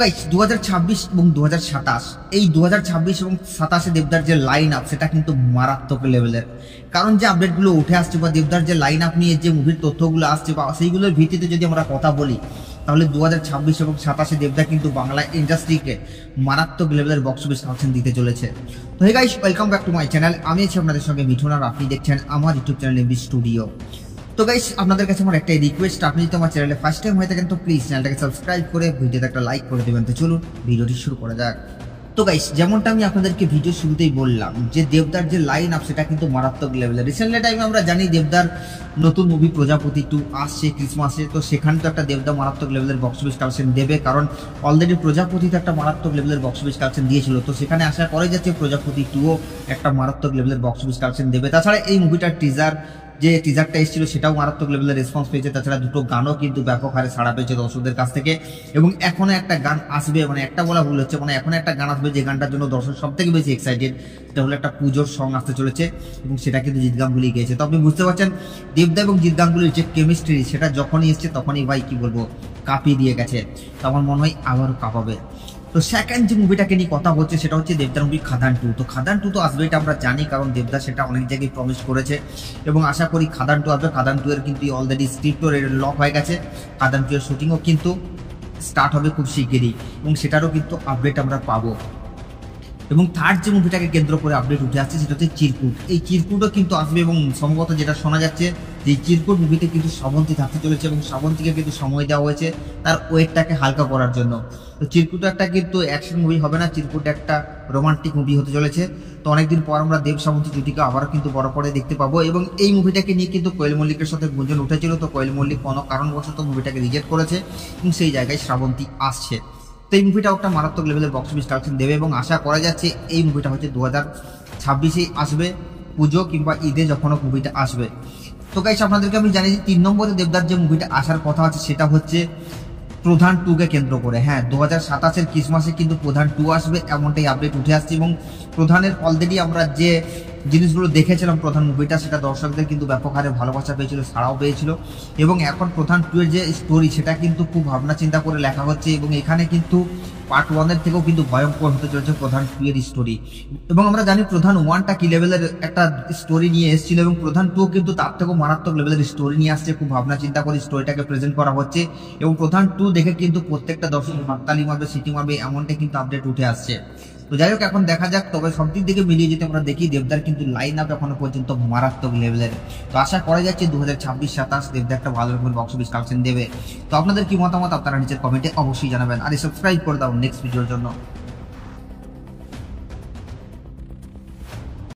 Guys 2026 এবং 2027 এই 2026 এবং 27 দেবদার যে লাইন আপ সেটা কিন্তু মারাত্মক লেভেলের। কারণ যে আপডেটগুলো উঠে আসছে বা দেবদার যে লাইন আপ নিয়ে যে মুভির তথ্যগুলো আসছে বা সেইগুলোর ভিত্তিতে যদি আমরা কথা বলি, তাহলে 2026 এবং 27 দেবদা কিন্তু বাংলা ইন্ডাস্ট্রিকে মারাত্মক লেভেলের বক্স অফিস কালেকশন দিতে চলেছে। তো hey guys, welcome back to my channel. আমি আছি আপনাদের সঙ্গে মিঠুন, আর আপনি দেখছেন আমার ইউটিউব চ্যানেল এমবি স্টুডিও। তো গাইস, আপনাদের কাছে আমার একটা রিকোয়েস্ট, আপনি যদি আমার চ্যানেলে ফার্স্ট টাইম হয়ে থাকেন তো প্লিজ চ্যানেলটাকে সাবস্ক্রাইব করে ভিডিওতে একটা লাইক করে দেবেন। তো চলুন ভিডিওটি শুরু করা যাক। তো গাইস, যেমনটা আমি আপনাদেরকে ভিডিও শুরুতেই বললাম যে দেবদার যে লাইন আপ সেটা কিন্তু মারাত্মক লেভেলের। রিসেন্টলি টাইমে আমরা জানি দেবদার নতুন মুভি প্রজাপতি 2 আসছে ক্রিসমাসে, তো সেখানে তো একটা দেবদা মারাত্মক লেভেলের বক্স অফিস কালেকশন দেবে, কারণ অলরেডি প্রজাপতিতে একটা মারাত্মক লেভেলের বক্স অফিস কালেকশন দিয়েছিল। তো সেখানে আশা করা যাচ্ছে প্রজাপতি 2ও একটা মারাত্মক লেভেলের বক্স অফিস কালেকশন দেবে। তাছাড়া এই মুভিটার টিজারটা এসেছিল সেটাও মারাত্মক লেভেলের রেসপন্স পেয়েছে। তাছাড়া দুটো গানও কিন্তু ব্যাপক হারে সাড়া পেয়েছে দর্শকদের কাছ থেকে, এবং এখনো একটা গান আসবে, মানে একটা বলা ভুল হচ্ছে, মানে এখনো একটা গান আসবে যে গানটার জন্য দর্শক সব থেকে বেশি এক্সাইটেড। সেটা হলো একটা পুজোর সং আসতে চলেছে, এবং সেটা কিন্তু জিৎ গাঙ্গুলি গেয়েছে। তো আপনি বুঝতে পারছেন দেবদা এবং জিৎ গাঙ্গুলির যে কেমিস্ট্রি সেটা যখনই এসছে তখনই ভাই কি বলবো কাঁপিয়ে দিয়ে গেছে। তো আমার মনে হয় আবারও কাঁপাবে। তো সেকেন্ড যে মুভিটাকে নিয়ে কথা হচ্ছে সেটা হচ্ছে দেবদার মুভি খাদান 2। তো খাদান 2 তো আসবে, এটা আমরা জানি, কারণ দেবদা সেটা অনেক জায়গায় প্রমিস করেছে, এবং আশা করি খাদান 2 আসবে। খাদান 2 এর কিন্তু অলরেডি স্ক্রিপ্টও লক হয়ে গেছে। খাদান 2 এর শুটিংও কিন্তু স্টার্ট হবে খুব শিগগিরই, এবং সেটারও কিন্তু আপডেট আমরা পাবো। এবং থার্ড যে মুভিটাকে কেন্দ্র করে আপডেট উঠে আসছে সেটা হচ্ছে চিরকুট। এই চিরকুটও কিন্তু আসবে, এবং সম্ভবত যেটা শোনা যাচ্ছে যে চিরকুট মুভিতে কিন্তু শ্রাবন্তী থাকতে চলেছে, এবং শ্রাবন্তীকে কিন্তু সময় দেওয়া হয়েছে তার ওয়েটটাকে হালকা করার জন্য। তো চিরকুট একটা কিন্তু অ্যাকশন মুভি হবে না, চিরকুট একটা রোমান্টিক মুভি হতে চলেছে। তো অনেকদিন পর আমরা দেব শ্রাবন্তী জুটিকে আবারও কিন্তু বড় পর্দায় দেখতে পাবো। এবং এই মুভিটাকে নিয়ে কিন্তু কোয়েল মল্লিকের সাথে গুঞ্জন উঠেছিল, তো কোয়েল মল্লিক কোনো কারণবশত মুভিটাকে রিজেক্ট করেছে, এবং সেই জায়গায় শ্রাবন্তী আসছে। তো এই মুভিটাও একটা মারাত্মক লেভেলের বক্স অফিস কালেকশন দেবে, এবং আশা করা যাচ্ছে এই মুভিটা হচ্ছে 2026-এই আসবে, পুজো কিংবা ঈদে যখন মুভিটা আসবে। তো গাইস, আপনাদেরকে আমি জানি যে 3 নম্বরে দেবদার যে মুভিটা আসার কথা আছে সেটা হচ্ছে প্রধান 2কে কেন্দ্র করে। হ্যাঁ, 2027-এর ক্রিসমাসে কিন্তু প্রধান 2 আসবে, এমনটাই আপডেট উঠে আসছে। এবং প্রধানের অলরেডি আমরা যে জিনিসগুলো দেখেছিলাম প্রধান মুভিটা, সেটা দর্শকদের কিন্তু ব্যাপক হারে ভালোবাসা পেয়েছিল, সাড়াও পেয়েছিল। এবং এখন প্রধান 2 এর যে স্টোরি সেটা কিন্তু খুব ভাবনা চিন্তা করে লেখা হচ্ছে, এবং এখানে কিন্তু পার্ট 1-এর থেকেও কিন্তু ভয়ঙ্কর হতে চলেছে প্রধান 2 এর স্টোরি। এবং আমরা জানি প্রধান 1টা কি লেভেলের একটা স্টোরি নিয়ে এসেছিল, এবং প্রধান 2 কিন্তু তার থেকেও মারাত্মক লেভেলের স্টোরি নিয়ে আসছে। খুব ভাবনা চিন্তা করে স্টোরিটাকে প্রেজেন্ট করা হচ্ছে, এবং প্রধান 2 দেখে কিন্তু প্রত্যেকটা দর্শক হাততালি মারবে, সিটি মারবে, এমনটাই কিন্তু আপডেট উঠে আসছে। তো যাই হোক, এখন দেখা যাক। তবে সব দিক থেকে মিলিয়ে যদি আমরা দেখি দেবদার কিন্তু লাইন আপ এখনো পর্যন্ত মারাত্মক লেভেলের। তো আশা করা যাচ্ছে 2026-27 দেবদা একটা ভালো রকমের বক্স অফিস কালেকশন দেবে। তো আপনাদের কি মতামত আপনারা নিচের কমেন্টে অবশ্যই জানাবেন, আর সাবস্ক্রাইব করে দাও নেক্সট ভিডিওর জন্য।